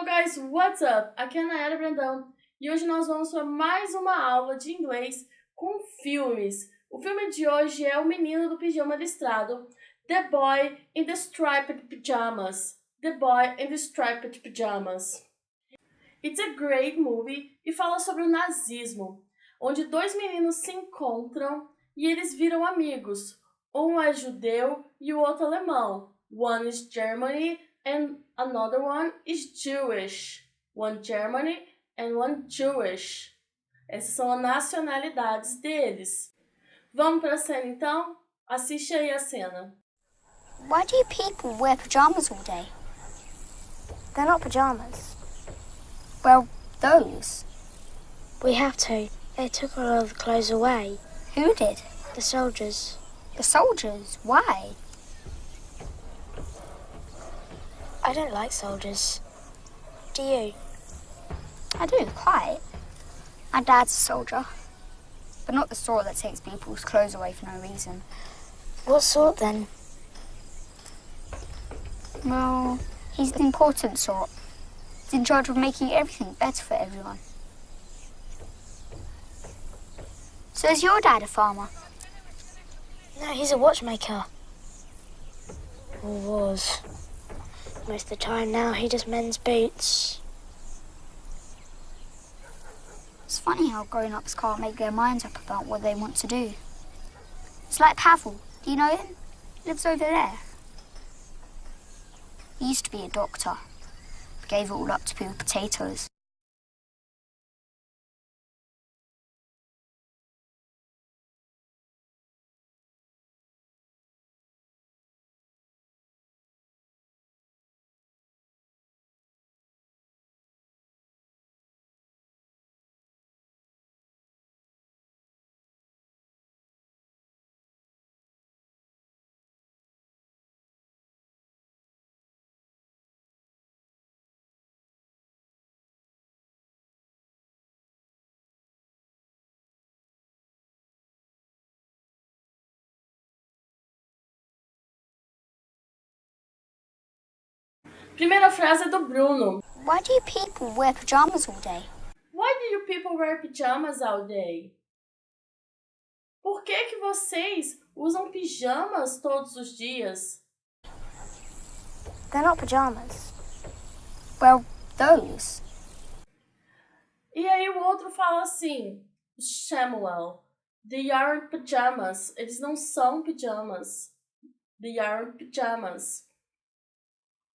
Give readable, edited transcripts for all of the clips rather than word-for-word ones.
Hello guys, what's up? Aqui é a Nayara Brandão e hoje nós vamos para mais uma aula de inglês com filmes. O filme de hoje é O Menino do Pijama Listrado, The Boy in the Striped Pajamas. The Boy in the Striped Pajamas. It's a great movie e fala sobre o nazismo, onde dois meninos se encontram e eles viram amigos. Um é judeu e o outro alemão. One is Germany and another one is Jewish. One Germany and one Jewish. Essas são as nacionalidades deles. Vamos para a cena então? Assiste aí a cena. Why do you people wear pajamas all day? They're not pajamas. Well, those. We have to. They took all of the clothes away. Who did? The soldiers. The soldiers. Why? I don't like soldiers. Do you? I do, quite. My dad's a soldier. But not the sort that takes people's clothes away for no reason. What sort then? Well, he's the important sort. He's in charge of making everything better for everyone. So is your dad a farmer? No, he's a watchmaker. Or was. Most of the time now he just mends boots. It's funny how grown-ups can't make their minds up about what they want to do. It's like Pavel. Do you know him? He lives over there. He used to be a doctor, but gave it all up to peel potatoes. Primeira frase é do Bruno. Why do you people wear pajamas all day? Why do you people wear pajamas all day? Por que vocês usam pijamas todos os dias? They're not pajamas. Well, those. E aí o outro fala assim, Samuel, they aren't pajamas. Eles não são pijamas. They aren't pajamas.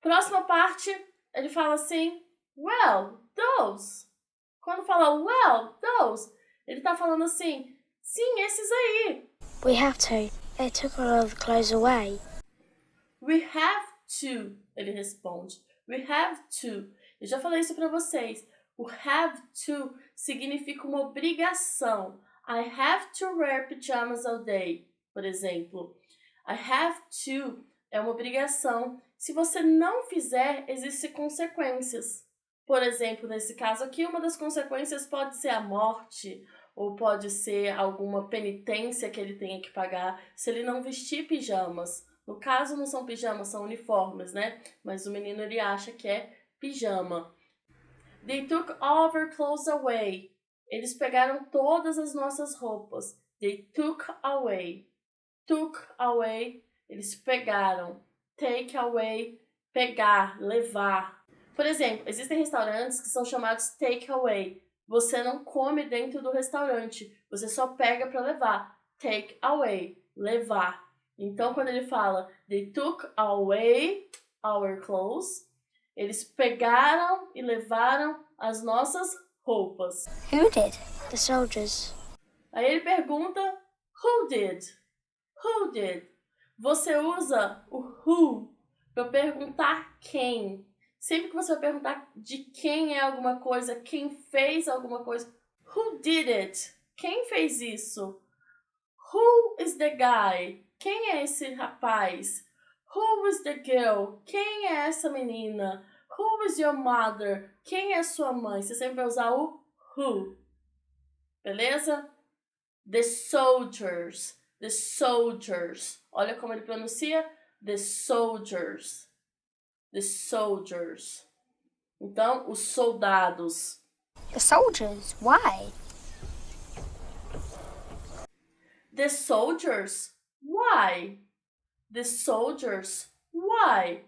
Próxima parte, ele fala assim, well, those. Quando fala well, those, ele tá falando assim, sim, esses aí. We have to. They took all of the clothes away. We have to, ele responde. We have to. Eu já falei isso pra vocês. O have to significa uma obrigação. I have to wear pajamas all day, por exemplo. I have to é uma obrigação. Se você não fizer, existem consequências. Por exemplo, nesse caso aqui, uma das consequências pode ser a morte, ou pode ser alguma penitência que ele tenha que pagar se ele não vestir pijamas. No caso, não são pijamas, são uniformes, né? Mas o menino, ele acha que é pijama. They took all of our clothes away. Eles pegaram todas as nossas roupas. They took away. Took away. Eles pegaram. Take away. Pegar, levar. Por exemplo, existem restaurantes que são chamados take away. Você não come dentro do restaurante. Você só pega para levar. Take away. Levar. Então, quando ele fala they took away our clothes, eles pegaram e levaram as nossas roupas. Who did? The soldiers. Aí ele pergunta, who did? Who did? Você usa o who para perguntar quem. Sempre que você vai perguntar de quem é alguma coisa, quem fez alguma coisa, who did it? Quem fez isso? Who is the guy? Quem é esse rapaz? Who is the girl? Quem é essa menina? Who is your mother? Quem é sua mãe? Você sempre vai usar o who. Beleza? The soldiers. The soldiers. Olha como ele pronuncia. The soldiers. The soldiers. Então, os soldados. The soldiers, why? The soldiers, why? The soldiers, why?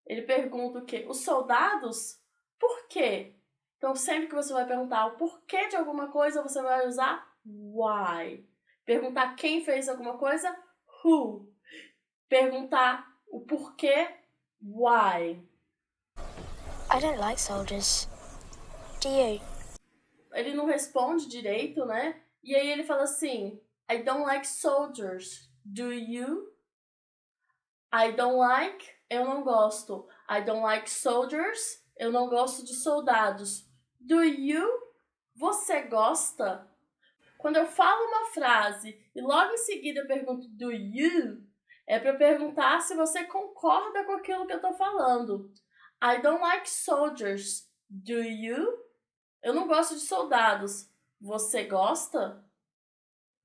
Ele pergunta o quê? Os soldados, por quê? Então, sempre que você vai perguntar o porquê de alguma coisa, você vai usar why. Perguntar quem fez alguma coisa, who. Perguntar o porquê, why. I don't like soldiers. Do you? Ele não responde direito, né? E aí ele fala assim, I don't like soldiers. Do you? I don't like, eu não gosto. I don't like soldiers, eu não gosto de soldados. Do you? Você gosta? Quando eu falo uma frase e logo em seguida eu pergunto do you, é para perguntar se você concorda com aquilo que eu tô falando. I don't like soldiers. Do you? Eu não gosto de soldados. Você gosta?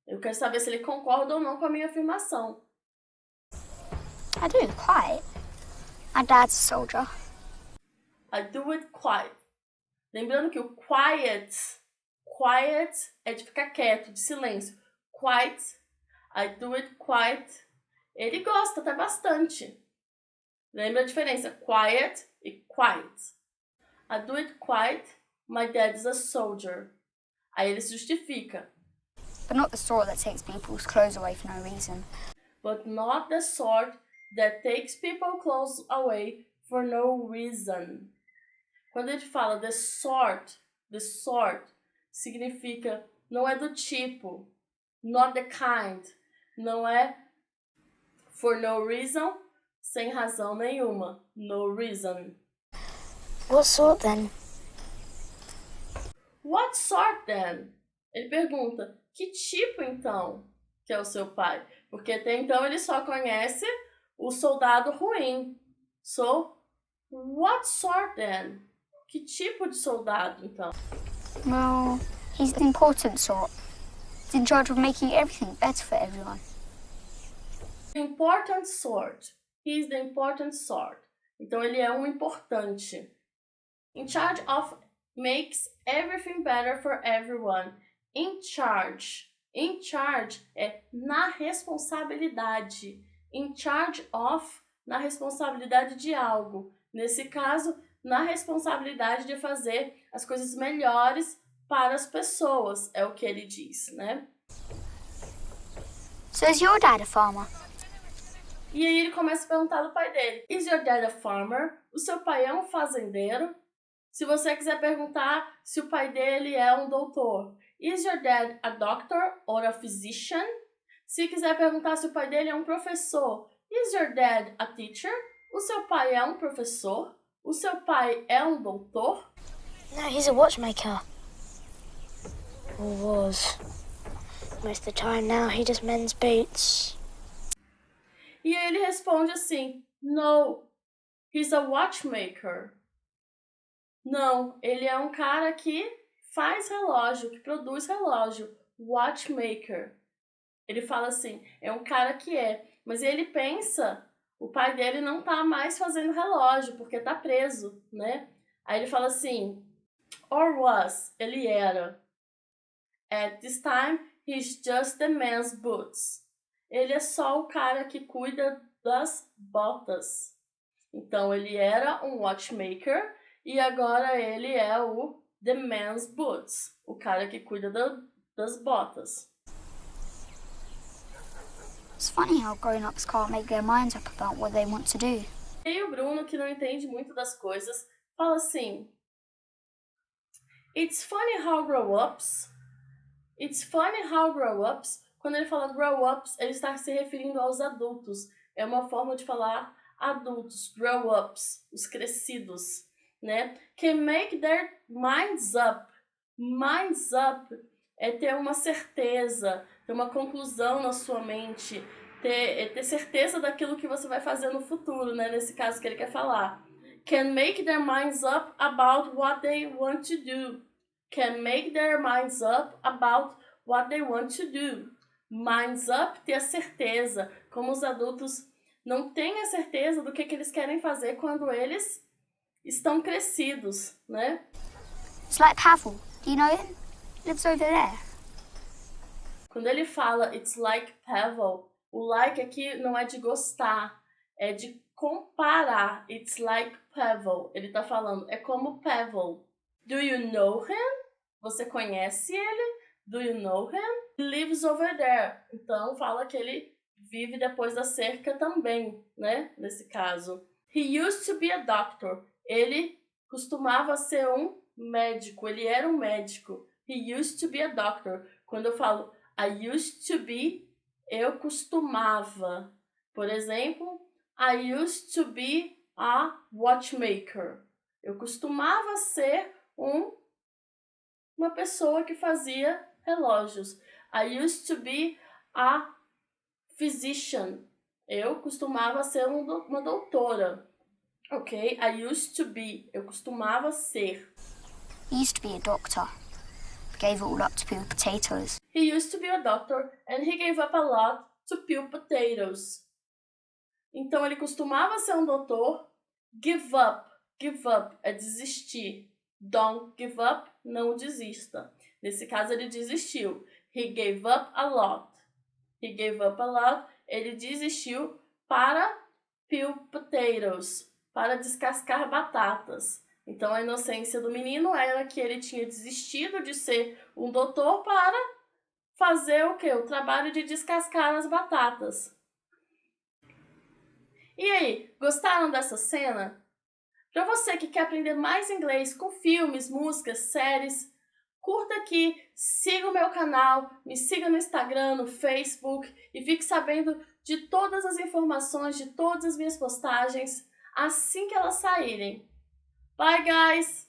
Eu quero saber se ele concorda ou não com a minha afirmação. I do, quite. My dad's a soldier. I do it quiet. Lembrando que o quiet é de ficar quieto, de silêncio. Quiet, I do it quiet. Ele gosta até bastante. Lembra a diferença? Quiet e quiet. I do it quiet. My dad is a soldier. Aí ele se justifica. But not the sort that takes people's clothes away for no reason. But not the sort that takes people's clothes away for no reason. Quando ele fala the sort significa não é do tipo, not the kind, não é for no reason, sem razão nenhuma, no reason. What sort then? What sort then? Ele pergunta, que tipo então que é o seu pai? Porque até então ele só conhece o soldado ruim. So, what sort then? Que tipo de soldado então? Well, he's the important sort. He's in charge of making everything better for everyone. Important sort. He's the important sort. Então ele é um importante. In charge of makes everything better for everyone. In charge. In charge é na responsabilidade. In charge of, na responsabilidade de algo. Nesse caso, na responsabilidade de fazer as coisas melhores para as pessoas, é o que ele diz, né? So is your dad a farmer? E aí ele começa a perguntar do pai dele. Is your dad a farmer? O seu pai é um fazendeiro? Se você quiser perguntar se o pai dele é um doutor. Is your dad a doctor or a physician? Se quiser perguntar se o pai dele é um professor. Is your dad a teacher? O seu pai é um professor? O seu pai é um doutor? No, he's a watchmaker. Or was. Most of the time now he just mends boots. E aí ele responde assim, no, he's a watchmaker. Não, ele é um cara que faz relógio, que produz relógio. Watchmaker. Ele fala assim, é um cara que é. Mas ele pensa, o pai dele não tá mais fazendo relógio, porque tá preso, né? Aí ele fala assim, or was, ele era. At this time, he's just the man's boots. Ele é só o cara que cuida das botas. Então, ele era um watchmaker e agora ele é o the man's boots. O cara que cuida das botas. It's funny how grown-ups can't make their minds up about what they want to do. E o Bruno, que não entende muito das coisas, fala assim, It's funny how grown-ups... It's funny how grown-ups... Quando ele fala grow-ups, ele está se referindo aos adultos. É uma forma de falar adultos, grow-ups, os crescidos, né? Can make their minds up. Minds up é ter uma certeza, ter uma conclusão na sua mente, ter certeza daquilo que você vai fazer no futuro, né? Nesse caso que ele quer falar. Can make their minds up about what they want to do. Can make their minds up about what they want to do. Minds up, ter a certeza. Como os adultos não têm a certeza do que eles querem fazer quando eles estão crescidos, né? It's like Pavel. Do you know him? Lives over there. Quando ele fala it's like Pavel, o like aqui não é de gostar, é de comparar. It's like Pavel. Ele tá falando, é como Pavel. Do you know him? Você conhece ele? Do you know him? He lives over there. Então fala que ele vive depois da cerca também, né? Nesse caso. He used to be a doctor. Ele costumava ser um médico. Ele era um médico. He used to be a doctor. Quando eu falo I used to be, eu costumava. Por exemplo, I used to be a watchmaker. Eu costumava ser uma pessoa que fazia relógios. I used to be a physician. Eu costumava ser uma doutora. Ok? I used to be. Eu costumava ser. He used to be a doctor. Gave it all up to peel potatoes. He used to be a doctor and he gave up a lot to peel potatoes. Então ele costumava ser um doutor. Give up. Give up é desistir. Don't give up, não desista. Nesse caso ele desistiu. He gave up a lot. He gave up a lot. Ele desistiu para peel potatoes, para descascar batatas. Então a inocência do menino era que ele tinha desistido de ser um doutor para fazer o quê? O trabalho de descascar as batatas. E aí, gostaram dessa cena? Para você que quer aprender mais inglês com filmes, músicas, séries, curta aqui, siga o meu canal, me siga no Instagram, no Facebook e fique sabendo de todas as informações, de todas as minhas postagens assim que elas saírem. Bye, guys!